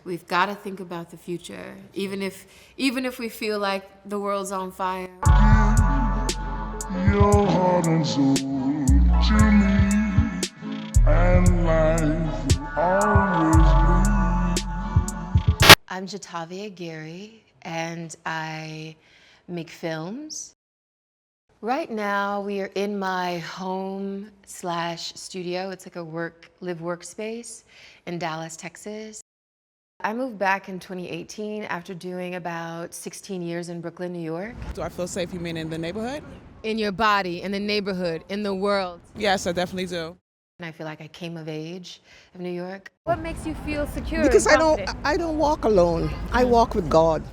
We've got to think about the future, even if we feel like the world's on fire. Your heart and soul to me, and life will always bleed. I'm Jatavia Gary, and I make films. Right now, we are in my home/studio. It's like a live workspace in Dallas, Texas. I moved back in 2018 after doing about 16 years in Brooklyn, New York. Do I feel safe, you mean in the neighborhood? In your body, in the neighborhood, in the world. Yes, I definitely do. And I feel like I came of age of New York. What makes you feel secure? Because and confident? I don't walk alone. I walk with God.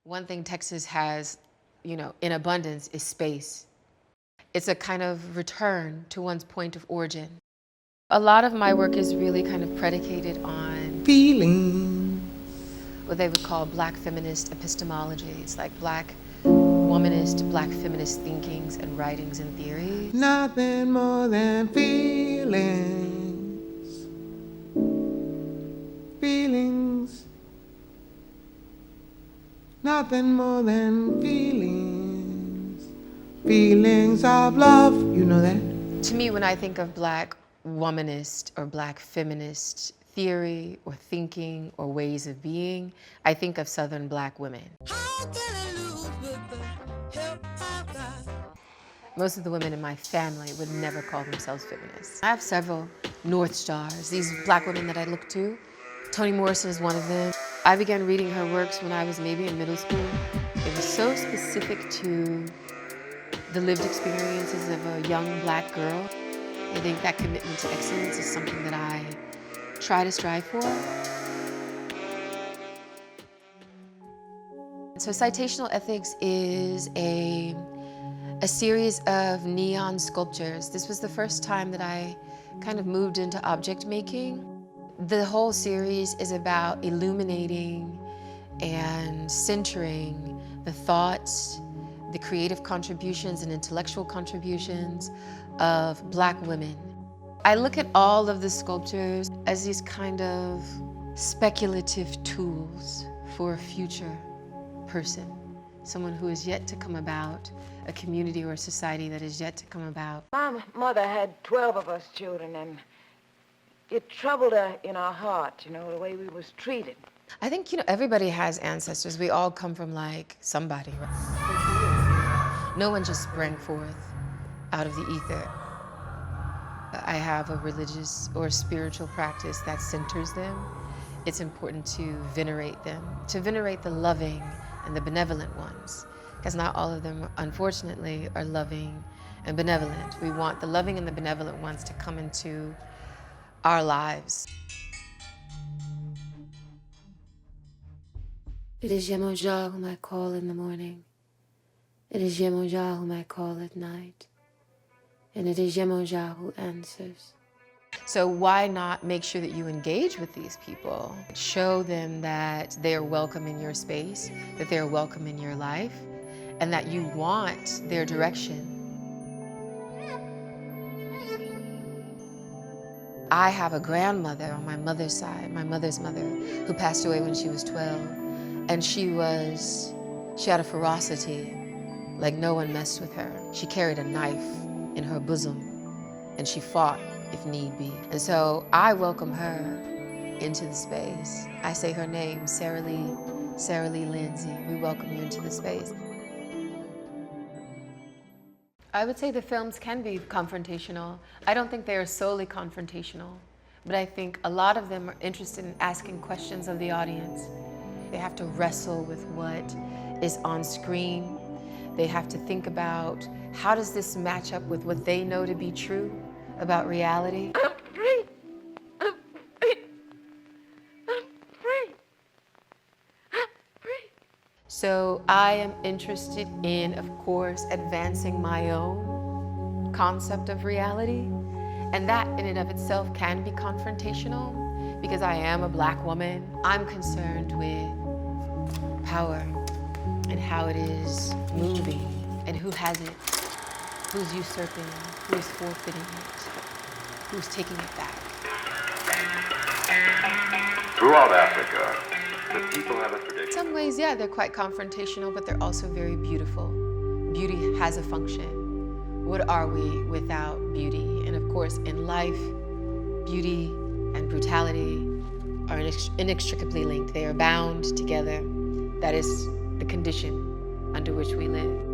One thing Texas has, in abundance is space. It's a kind of return to one's point of origin. A lot of my work is really kind of predicated on Feeling. what they would call Black feminist epistemology. It's like Black womanist, Black feminist thinkings and writings and theories. Nothing more than feelings. Feelings. Nothing more than feelings. Feelings of love. You know that? To me, when I think of Black womanist or Black feminist theory or thinking or ways of being, I think of Southern Black women. Most of the women in my family would never call themselves feminists. I have several North Stars, these Black women that I look to. Toni Morrison is one of them. I began reading her works when I was maybe in middle school. It was so specific to the lived experiences of a young Black girl. I think that commitment to excellence is something that I try to strive for. So Citational Ethics is a series of neon sculptures. This was the first time that I kind of moved into object making. The whole series is about illuminating and centering the thoughts, the creative contributions and intellectual contributions of Black women. I look at all of the sculptures as these kind of speculative tools for a future person, someone who is yet to come about, a community or a society that is yet to come about. My mother had 12 of us children, and it troubled her in our heart, the way we was treated. I think, everybody has ancestors. We all come from somebody, right? No one just sprang forth out of the ether. I have a religious or spiritual practice that centers them. It's important to venerate them, to venerate the loving and the benevolent ones, because not all of them, unfortunately, are loving and benevolent. We want the loving and the benevolent ones to come into our lives. It is Yemoja whom I call in the morning. It is Yemoja whom I call at night. And it is Yemoja who answers. So why not make sure that you engage with these people? Show them that they are welcome in your space, that they are welcome in your life, and that you want their direction. I have a grandmother on my mother's side, my mother's mother, who passed away when she was 12. And she had a ferocity, like no one messed with her. She carried a knife in her bosom, and she fought if need be. And so I welcome her into the space. I say her name, Sarah Lee Lindsay. We welcome you into the space. I would say the films can be confrontational. I don't think they are solely confrontational, but I think a lot of them are interested in asking questions of the audience. They have to wrestle with what is on screen. They have to think about, how does this match up with what they know to be true about reality? I'm free. I'm free. I'm free. I'm free. So I am interested in, of course, advancing my own concept of reality. And that in and of itself can be confrontational because I am a Black woman. I'm concerned with power and how it is moving and who has it, who's usurping, who is forfeiting it, who's taking it back. Throughout Africa, The people have a In tradition. some ways, yeah, they're quite confrontational, but they're also very beautiful. Beauty has a function. What are we without beauty? And of course, in life, beauty and brutality are inextricably linked. They are bound together. That is the condition under which we live.